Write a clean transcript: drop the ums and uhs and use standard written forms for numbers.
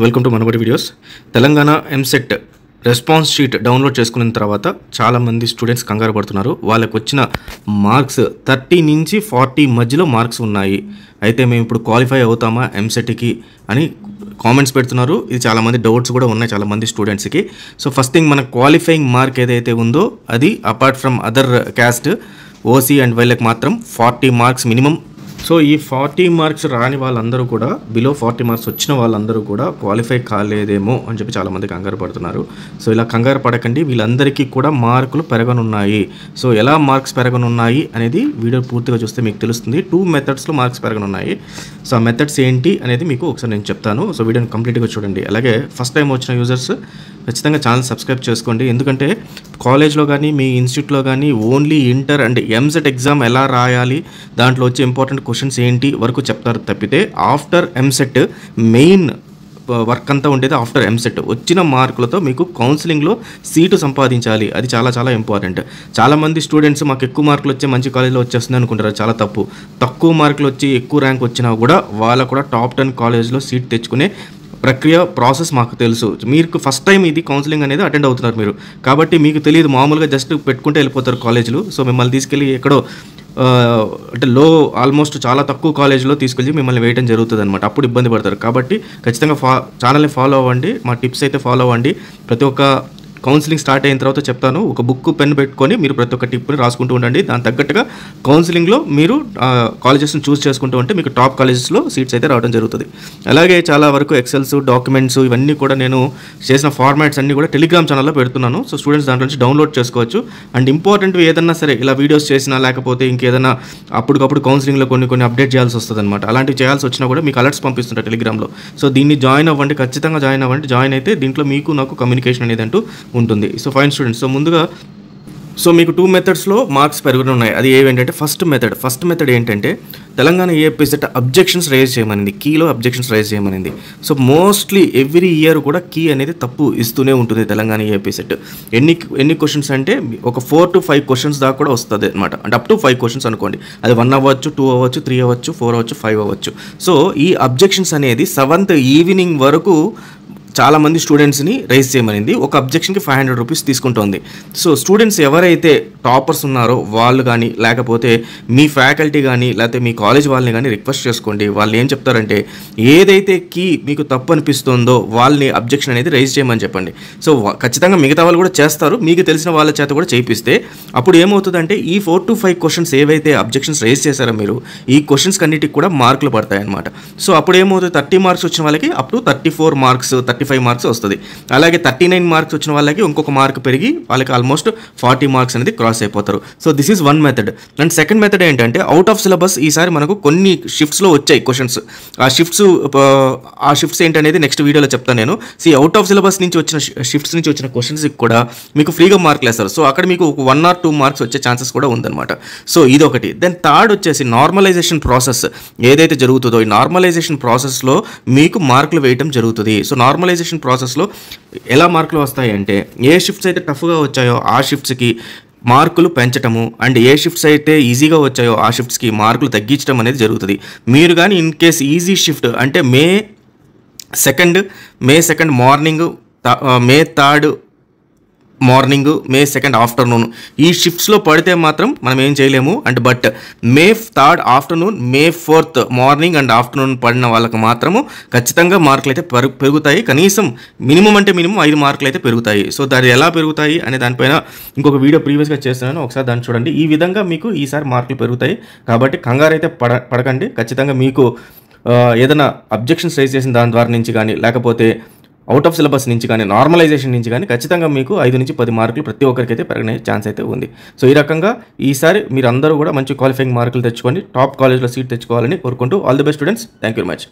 Welcome to Manabadi videos. Telangana EAMCET response sheet download చేసుకున్న తర్వాత చాలామంది స్టూడెంట్స్ కంగారు పడుతున్నారు. వాళ్ళకు వచ్చిన మార్క్స్ 30 నుంచి 40 మధ్యలో మార్క్స్ ఉన్నాయి. అయితే మేము ఇప్పుడు క్వాలిఫై అవుతామా ఎంసెట్కి అని కామెంట్స్ పెడుతున్నారు. ఇది చాలామంది డౌట్స్ కూడా ఉన్నాయి చాలామంది స్టూడెంట్స్కి. సో ఫస్ట్ థింగ్, మన క్వాలిఫైయింగ్ మార్క్ ఏదైతే ఉందో అది apart from other caste OC and వీళ్ళకి మాత్రం 40 మార్క్స్ మినిమం. సో ఈ 40 మార్క్స్ రాని వాళ్ళందరూ కూడా, బిలో 40 మార్క్స్ వచ్చిన వాళ్ళందరూ కూడా క్వాలిఫై కాలేదేమో అని చెప్పి చాలామంది కంగారు పడుతున్నారు. సో ఇలా కంగారు పడకండి, వీళ్ళందరికీ కూడా మార్కులు పెరగనున్నాయి. సో ఎలా మార్క్స్ పెరగనున్నాయి అనేది వీడియో పూర్తిగా చూస్తే మీకు తెలుస్తుంది. 2 మెథడ్స్లో మార్క్స్ పెరగనున్నాయి. సో ఆ మెథడ్స్ ఏంటి అనేది మీకు ఒకసారి నేను చెప్తాను. సో వీడియోని కంప్లీట్గా చూడండి. అలాగే ఫస్ట్ టైం వచ్చిన యూజర్స్ ఖచ్చితంగా ఛానల్ సబ్స్క్రైబ్ చేసుకోండి. ఎందుకంటే కాలేజ్లో కానీ మీ ఇన్స్టిట్యూట్లో కానీ only inter and EAMCET exam ఎలా రాయాలి, దాంట్లో వచ్చే ఇంపార్టెంట్ క్వశ్చన్స్ ఏంటి వరకు చెప్తారు తప్పితే ఆఫ్టర్ ఎంసెట్ మెయిన్ వర్క్ అంతా ఉండేది ఆఫ్టర్ ఎంసెట్. వచ్చిన మార్కులతో మీకు కౌన్సిలింగ్లో సీటు సంపాదించాలి, అది చాలా చాలా ఇంపార్టెంట్. చాలామంది స్టూడెంట్స్ మాకు ఎక్కువ మార్కులు వచ్చే మంచి కాలేజ్లో వచ్చేస్తుంది అనుకుంటారు. చాలా తప్పు. తక్కువ మార్కులు వచ్చి ఎక్కువ ర్యాంక్ వచ్చినా కూడా వాళ్ళకు కూడా టాప్ 10 కాలేజ్లో సీట్ తెచ్చుకునే ప్రక్రియ ప్రాసెస్ మాకు తెలుసు. మీకు ఫస్ట్ టైం ఇది కౌన్సిలింగ్ అనేది అటెండ్ అవుతున్నారు మీరు, కాబట్టి మీకు తెలియదు. మామూలుగా జస్ట్ పెట్టుకుంటే వెళ్ళిపోతారు కాలేజీలు. సో మిమ్మల్ని తీసుకెళ్ళి ఎక్కడో అంటే ఆల్మోస్ట్ చాలా తక్కువ కాలేజ్లో తీసుకెళ్ళి మిమ్మల్ని వేయడం జరుగుతుంది అనమాట. అప్పుడు ఇబ్బంది పడతారు. కాబట్టి ఖచ్చితంగా ఛానల్ని ఫాలో అవ్వండి, మా టిప్స్ అయితే ఫాలో అవ్వండి. ప్రతి ఒక్క కౌన్సిలింగ్ స్టార్ట్ అయిన తర్వాత చెప్తాను, ఒక బుక్ పెన్ పెట్టుకొని మీరు ప్రతి ఒక్క టిప్ని రాసుకుంటూ ఉండండి. దాని తగ్గట్టుగా కౌన్సిలింగ్లో మీరు కాలేజెస్ని చూస్ చేసుకుంటూ ఉంటే మీకు టాప్ కాలేజెస్లో సీట్స్ అయితే రావడం జరుగుతుంది. అలాగే చాలా వరకు ఎక్సెల్స్, డాక్యుమెంట్స్ ఇవన్నీ కూడా నేను చేసిన ఫార్మాట్స్ అన్నీ కూడా టెలిగ్రామ్ ఛానల్లో పెడుతున్నాను. సో స్టూడెంట్స్ దాంట్లో నుంచి డౌన్లోడ్ చేసుకోవచ్చు. అండ్ ఇంపార్టెంట్ ఏదన్నా సరే ఇలా వీడియోస్ చేసినా లేకపోతే ఇంకేదైనా అప్పటికప్పుడు కౌన్సిలింగ్లో కొన్ని అప్డేట్ చేయాల్సి వస్తుంది అనమాట. అలాంటివి చేయాల్సి వచ్చినా కూడా మీకు అలర్ట్స్ పంపిస్తుంటారు టెలిగ్రామ్లో. సో దీన్ని జాయిన్ అవ్వండి, ఖచ్చితంగా జాయిన్ అవ్వండి. జాయిన్ అయితే దీంట్లో మీకు నాకు కమ్యూనికేషన్ అనేది అంటూ ఉంటుంది. సో ఫైన్ స్టూడెంట్స్, సో ముందుగా మీకు 2 మెథడ్స్లో మార్క్స్ పెరుగుతున్నాయి. అది ఏవేంటంటే ఫస్ట్ మెథడ్ ఏంటంటే తెలంగాణ ఏపీసెట్ అబ్జెక్షన్స్ రైజ్ చేయమనింది, కీలో అబ్జెక్షన్స్ రైజ్ చేయమనింది. సో మోస్ట్లీ ఎవ్రీ ఇయర్ కూడా కీ అనేది తప్పు ఇస్తూనే ఉంటుంది తెలంగాణ ఏపీసెట్. ఎన్ని క్వశ్చన్స్ అంటే ఒక 4 to 5 క్వశ్చన్స్ దాకా కూడా వస్తుంది అనమాట. అంటే అప్ టు 5 క్వశ్చన్స్ అనుకోండి. అది 1 అవ్వచ్చు, 2 అవ్వచ్చు, 3 అవ్వచ్చు, 4 అవ్వచ్చు, 5 అవ్వచ్చు. సో ఈ అబ్జెక్షన్స్ అనేది 7th ఈవినింగ్ వరకు చాలామంది స్టూడెంట్స్ని రైజ్ చేయమనింది. ఒక అబ్జెక్షన్కి 500 రూపీస్ తీసుకుంటోంది. సో స్టూడెంట్స్ ఎవరైతే టాపర్స్ ఉన్నారో వాళ్ళు కానీ లేకపోతే మీ ఫ్యాకల్టీ కానీ లేకపోతే మీ కాలేజ్ వాళ్ళని కానీ రిక్వెస్ట్ చేసుకోండి. వాళ్ళు ఏం చెప్తారంటే ఏదైతే కీ మీకు తప్పు అనిపిస్తుందో వాళ్ళని అబ్జెక్షన్ అనేది రైజ్ చేయమని చెప్పండి. సో ఖచ్చితంగా మిగతా వాళ్ళు కూడా చేస్తారు. మీకు తెలిసిన వాళ్ళ చేత కూడా చేయిస్తే అప్పుడు ఏమవుతుందంటే ఈ 4 to 5 క్వశ్చన్స్ ఏవైతే అబ్జెక్షన్స్ రైజ్ చేశారో మీరు, ఈ క్వశ్చన్స్ అన్నిటికి కూడా మార్కులు పడతాయి అనమాట. సో అప్పుడు ఏమవుతుంది, 30 మార్క్స్ వచ్చిన వాళ్ళకి అప్ టు 34 మార్క్స్ 35 మార్క్స్ వస్తుంది. అలాగే 39 మార్క్స్ వచ్చిన వాళ్ళకి ఇంకొక మార్క్ పెరిగి వాళ్ళకి ఆల్మోస్ట్ 40 మార్క్స్ అనేది క్రాస్ అయిపోతారు. So this is one method. And second method ఏంటంటే అవుట్ ఆఫ్ సిలబస్ ఈసారి మనకు కొన్ని షిఫ్ట్స్లో వచ్చాయి క్వశ్చన్స్. ఆ షిఫ్ట్స్ ఏంటనేది నెక్స్ట్ వీడియోలో చెప్తాను నేను. అవుట్ ఆఫ్ సిలబస్ నుంచి వచ్చిన షిఫ్ట్స్ నుంచి వచ్చిన క్వశ్చన్స్కి కూడా మీకు ఫ్రీగా మార్కులు వేస్తారు. సో అక్కడ మీకు 1 or 2 మార్క్స్ వచ్చే ఛాన్సెస్ కూడా ఉందన్నమాట. సో ఇదొకటి. దెన్ థర్డ్ వచ్చేసి నార్మలైజేషన్ ప్రాసెస్ ఏదైతే జరుగుతుందో ఈ నార్మలైజేషన్ ప్రాసెస్లో మీకు మార్కులు వేయడం జరుగుతుంది. సో నార్మలైజేషన్ ప్రాసెస్లో ఎలా మార్కులు వస్తాయి అంటే ఏ షిఫ్ట్స్ అయితే టఫ్గా వచ్చాయో ఆ షిఫ్ట్స్కి మార్కులు పెంచటము, అండ్ ఏ షిఫ్ట్స్ అయితే ఈజీగా వచ్చాయో ఆ షిఫ్ట్స్కి మార్కులు తగ్గించడం అనేది జరుగుతుంది. మీరు కానీ ఇన్ కేస్ ఈజీ షిఫ్ట్ అంటే మే 2nd మార్నింగ్, మే 3rd మార్నింగ్, మే 2nd ఆఫ్టర్నూన్ ఈ షిఫ్ట్స్లో పడితే మాత్రం మనం ఏం చేయలేము. And but May 3rd afternoon, May 4th morning and afternoon పడిన వాళ్ళకి మాత్రము ఖచ్చితంగా మార్కులు అయితే పెరుగుతాయి. కనీసం మినిమం 5 మార్కులు అయితే పెరుగుతాయి. సో దాన్ని ఎలా పెరుగుతాయి అనే దానిపైన ఇంకొక వీడియో ప్రీవియస్గా చేస్తున్నాను, ఒకసారి దాన్ని చూడండి. ఈ విధంగా మీకు ఈసారి మార్కులు పెరుగుతాయి. కాబట్టి కంగారు అయితే పడకండి. ఖచ్చితంగా మీకు ఏదైనా అబ్జెక్షన్స్ రైజ్ చేసిన దాని ద్వారా నుంచి కానీ లేకపోతే అవుట్ ఆఫ్ సిలబస్ నుంచి కానీ నార్మలైజేషన్ నుంచి కానీ ఖచ్చితంగా మీకు 5 నుంచి 10 మార్కులు ప్రతి ఒక్కరికైతే పెరిగే ఛాన్స్ అయితే ఉంది. సో ఈ రకంగా ఈసారి మీరు అందరూ కూడా మంచి క్వాలిఫైయింగ్ మార్కులు తెచ్చుకొని టాప్ కాలేజ్లో సీట్ తెచ్చుకోవాలని కోరుకుంటూ all the best students. Thank you very much.